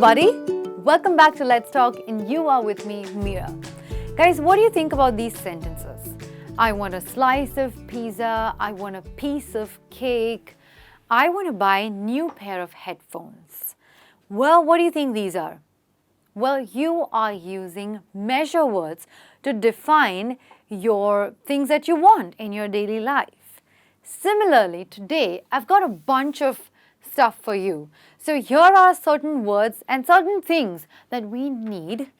everybody. Welcome back to Let's Talk and you are with me, Mira. Guys, what do you think about these sentences? I want a slice of pizza. I want a piece of cake. I want to buy a new pair of headphones. Well, what do you think these are? Well, you are using measure words to define your things that you want in your daily life. Similarly, today I've got a bunch of stuff for you. So here are certain words and certain things that we need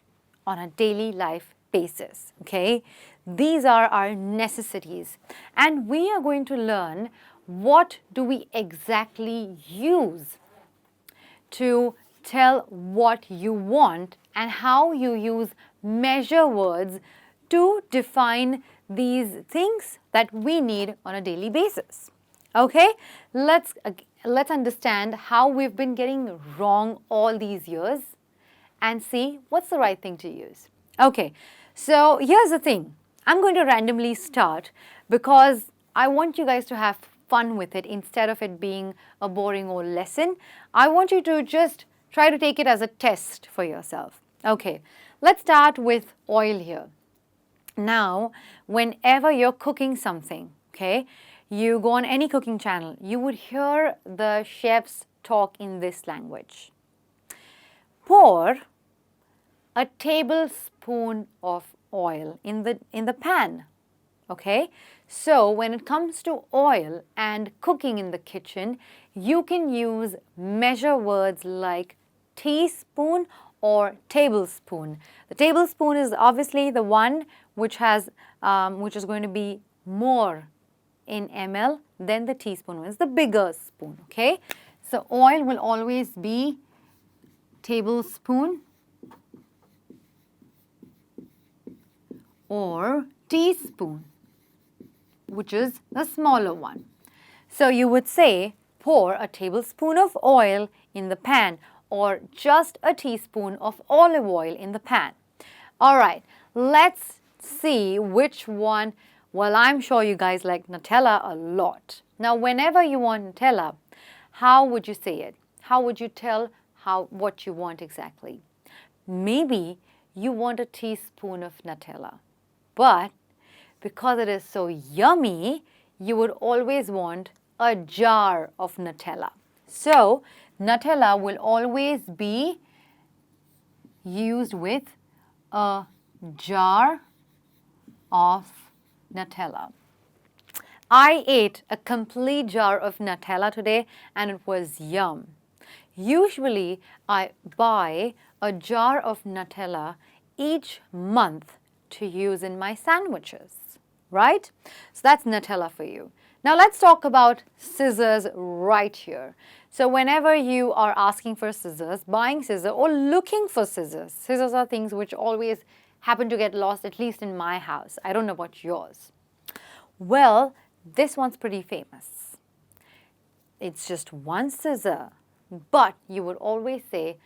on a daily life basis, okay? These are our necessities, and we are going to learn what do we exactly use to tell what you want and how you use measure words to define these things that we need on a daily basis. Okay, let's understand how we've been getting wrong all these years and see what's the right thing to use. Okay, so here's the thing. I'm going to randomly start because I want you guys to have fun with it instead of it being a boring old lesson. I want you to just try to take it as a test for yourself. Okay, let's start with oil here. Now, whenever you're cooking something, okay, you go on any cooking channel, you would hear the chefs talk in this language. Pour a tablespoon of oil in the pan. Okay, so when it comes to oil and cooking in the kitchen, you can use measure words like teaspoon or tablespoon. The tablespoon is obviously the one which is going to be more in ml than the teaspoon one. It's the bigger spoon, okay? So oil will always be tablespoon or teaspoon, which is the smaller one. So you would say pour a tablespoon of oil in the pan or just a teaspoon of olive oil in the pan. All right, let's see which one. Well, I'm sure you guys like Nutella a lot. Now, whenever you want Nutella, how would you say it? How would you tell what you want exactly? Maybe you want a teaspoon of Nutella, but because it is so yummy, you would always want a jar of Nutella. So, Nutella will always be used with a jar of Nutella. I ate a complete jar of Nutella today and it was yum. Usually, I buy a jar of Nutella each month to use in my sandwiches, right? So that's Nutella for you. Now let's talk about scissors right here. So whenever you are asking for scissors, buying scissors or looking for scissors, scissors are things which always happen to get lost, at least in my house. I don't know about yours. Well, this one's pretty famous. It's just one scissor, but you would always say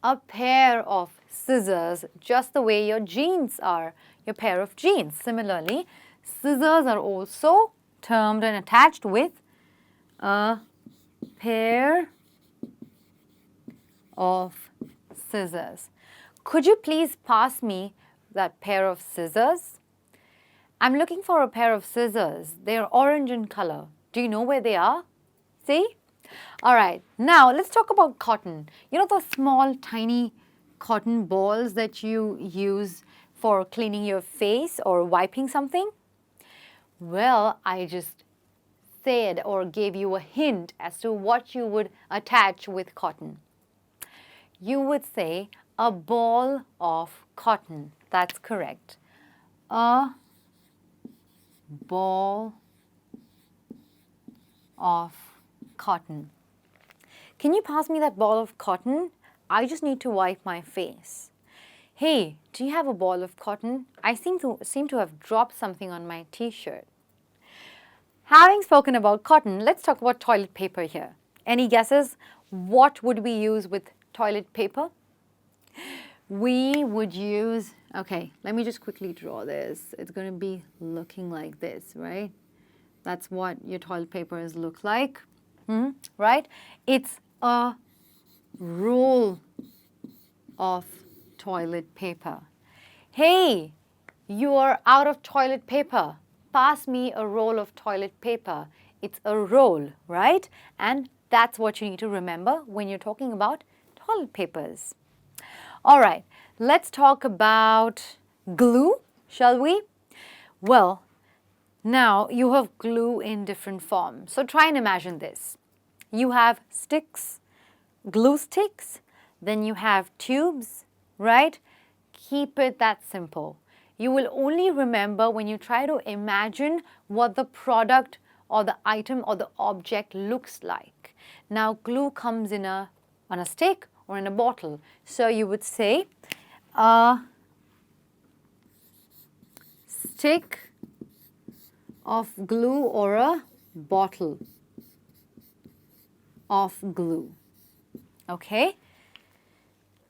a pair of scissors, just the way your jeans are, your pair of jeans. Similarly, scissors are also termed and attached with a pair of scissors. Could you please pass me that pair of scissors? I'm looking for a pair of scissors. They're orange in color. Do you know where they are? See? All right, now let's talk about cotton. You know those small, tiny cotton balls that you use for cleaning your face or wiping something? Well, I just said or gave you a hint as to what you would attach with cotton. You would say a ball of cotton. That's correct. A ball of cotton. Can you pass me that ball of cotton? I just need to wipe my face. Hey, do you have a ball of cotton? I seem to have dropped something on my t-shirt. Having spoken about cotton, let's talk about toilet paper here. Any guesses? What would we use with toilet paper? We would use, okay, let me just quickly draw this. It's going to be looking like this, right? That's what your toilet papers look like, right? It's a roll of toilet paper. Hey, you are out of toilet paper. Pass me a roll of toilet paper. It's a roll, right? And that's what you need to remember when you're talking about toilet papers. All right, let's talk about glue, shall we? Well, now you have glue in different forms. So try and imagine this. You have sticks, glue sticks, then you have tubes, right? Keep it that simple. You will only remember when you try to imagine what the product or the item or the object looks like. Now glue comes in on a stick or in a bottle. So you would say a stick of glue or a bottle of glue. Okay?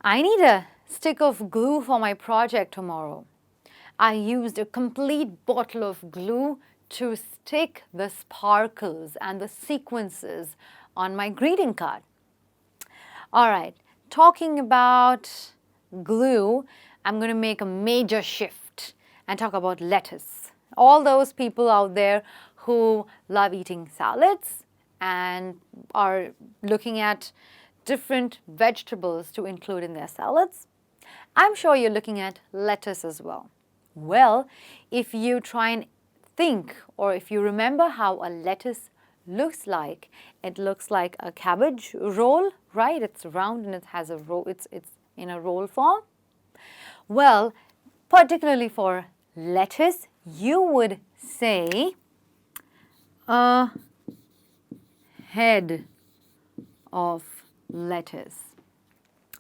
I need a stick of glue for my project tomorrow. I used a complete bottle of glue to stick the sparkles and the sequences on my greeting card. All right, talking about glue, I'm going to make a major shift and talk about lettuce. All those people out there who love eating salads and are looking at different vegetables to include in their salads, I'm sure you're looking at lettuce as well. Well, if you try and think or if you remember how a lettuce looks like, it looks like a cabbage roll, right? It's round and it has a roll, it's in a roll form. Well, particularly for lettuce, you would say a head of lettuce.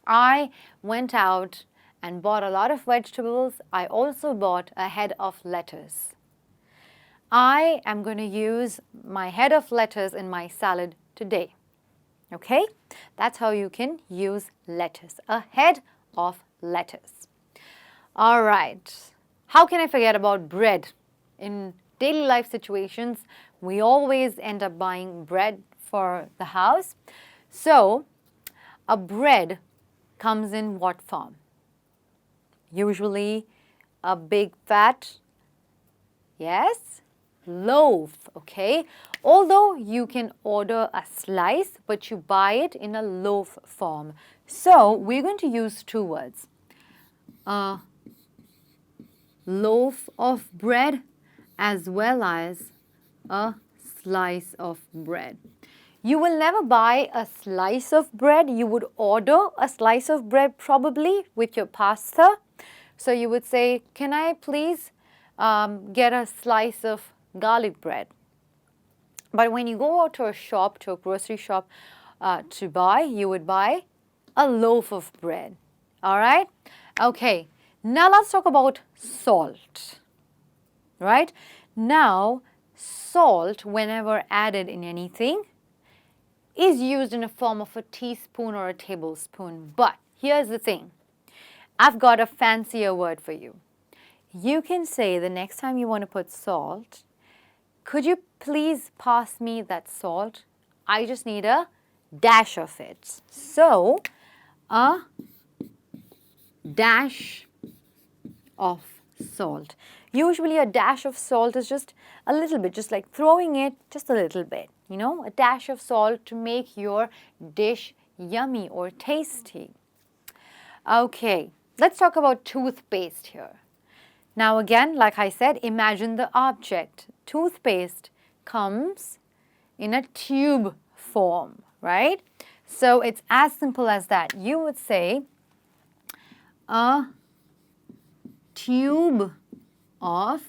I went out and bought a lot of vegetables. I also bought a head of lettuce. I am going to use my head of lettuce in my salad today. Okay? That's how you can use lettuce. A head of lettuce. All right. How can I forget about bread? In daily life situations, we always end up buying bread for the house. So, a bread comes in what form? Usually a big fat, yes, loaf, okay? Although you can order a slice, but you buy it in a loaf form. So we're going to use two words. A loaf of bread as well as a slice of bread. You will never buy a slice of bread. You would order a slice of bread probably with your pasta. So you would say, can I please get a slice of garlic bread? But when you go out to a shop, to a grocery shop to buy, you would buy a loaf of bread. All right? Okay. Now let's talk about salt. Right? Now, salt, whenever added in anything, is used in a form of a teaspoon or a tablespoon. But here's the thing. I've got a fancier word for you. You can say the next time you want to put salt, could you please pass me that salt? I just need a dash of it. So, a dash of salt. Usually a dash of salt is just a little bit, just like throwing it just a little bit, you know, a dash of salt to make your dish yummy or tasty. Okay, let's talk about toothpaste here. Now again, like I said, imagine the object. Toothpaste comes in a tube form, right? So it's as simple as that. You would say a tube of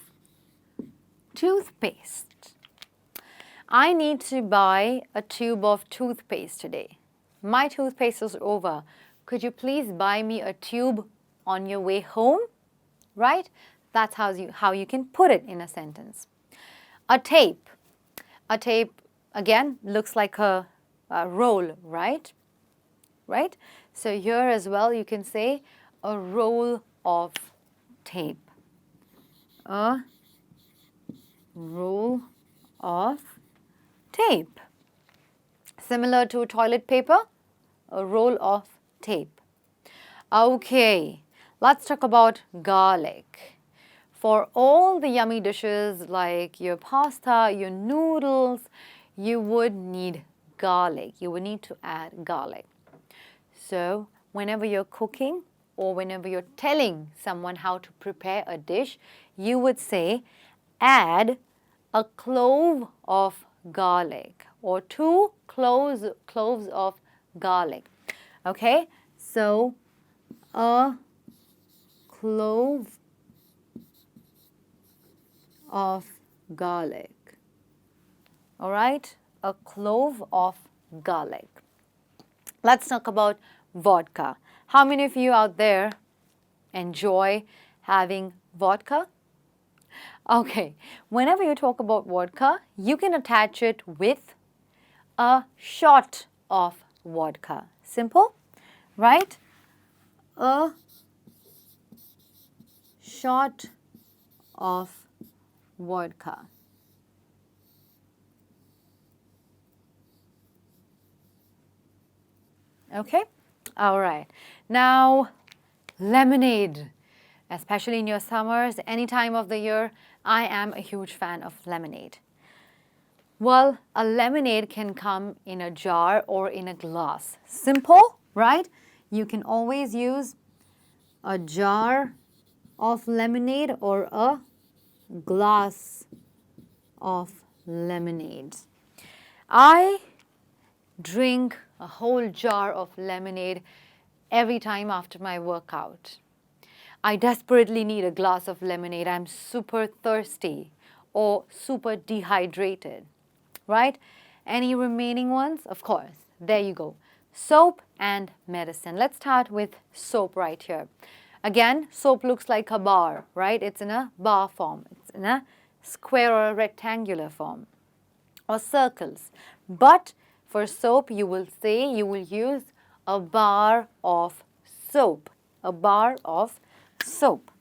toothpaste. I need to buy a tube of toothpaste today. My toothpaste is over. Could you please buy me a tube on your way home? Right? That's how you can put it in a sentence. A tape. A tape, again, looks like a roll, right? Right? So here as well, you can say a roll of tape. A roll of tape. Similar to toilet paper, a roll of tape. Okay, let's talk about garlic. For all the yummy dishes like your pasta, your noodles, you would need garlic. You would need to add garlic. So whenever you're cooking or whenever you're telling someone how to prepare a dish, you would say add a clove of garlic or 2 cloves of garlic. Okay, so a clove of garlic. All right, a clove of garlic. Let's talk about vodka. How many of you out there enjoy having vodka? Okay, whenever you talk about vodka, you can attach it with a shot of vodka. Simple, right? A shot of vodka. Okay, all right. Now, lemonade, especially in your summers, any time of the year, I am a huge fan of lemonade. Well, a lemonade can come in a jar or in a glass. Simple, right? You can always use a jar of lemonade or a glass of lemonade. I drink a whole jar of lemonade every time after my workout. I desperately need a glass of lemonade. I'm super thirsty or super dehydrated, right? Any remaining ones? Of course, there you go. Soap and medicine. Let's start with soap right here. Again, soap looks like a bar, right? It's in a bar form. It's in a square or a rectangular form or circles. But for soap, you will use a bar of soap. A bar of soap.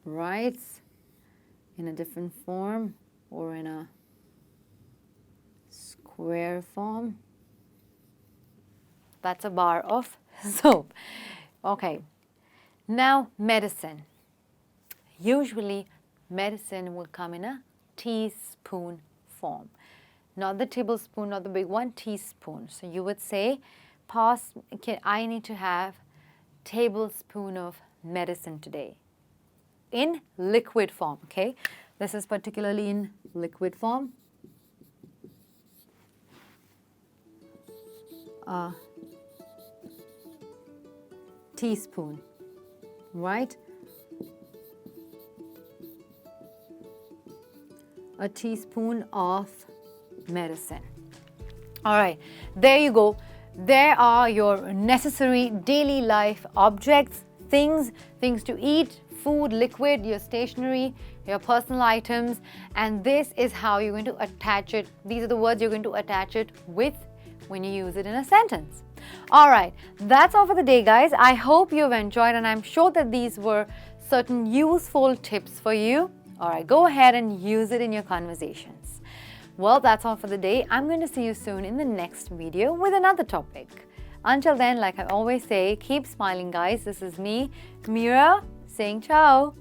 Right? In a different form or in a square form. That's a bar of soap. Okay. Now, medicine. Usually, medicine will come in a teaspoon form. Not the tablespoon, not the big one, teaspoon. So you would say, I need to have tablespoon of medicine today. In liquid form, okay? This is particularly in liquid form. A teaspoon, right? A teaspoon of medicine. All right, there you go. There are your necessary daily life objects, things to eat, food, liquid, your stationery, your personal items, and this is how you're going to attach it. These are the words you're going to attach it with when you use it in a sentence. All right, that's all for the day, guys. I hope you've enjoyed, and I'm sure that these were certain useful tips for you. All right, go ahead and use it in your conversations. Well, that's all for the day. I'm going to see you soon in the next video with another topic. Until then, like I always say, keep smiling, guys. This is me, Mira, saying ciao.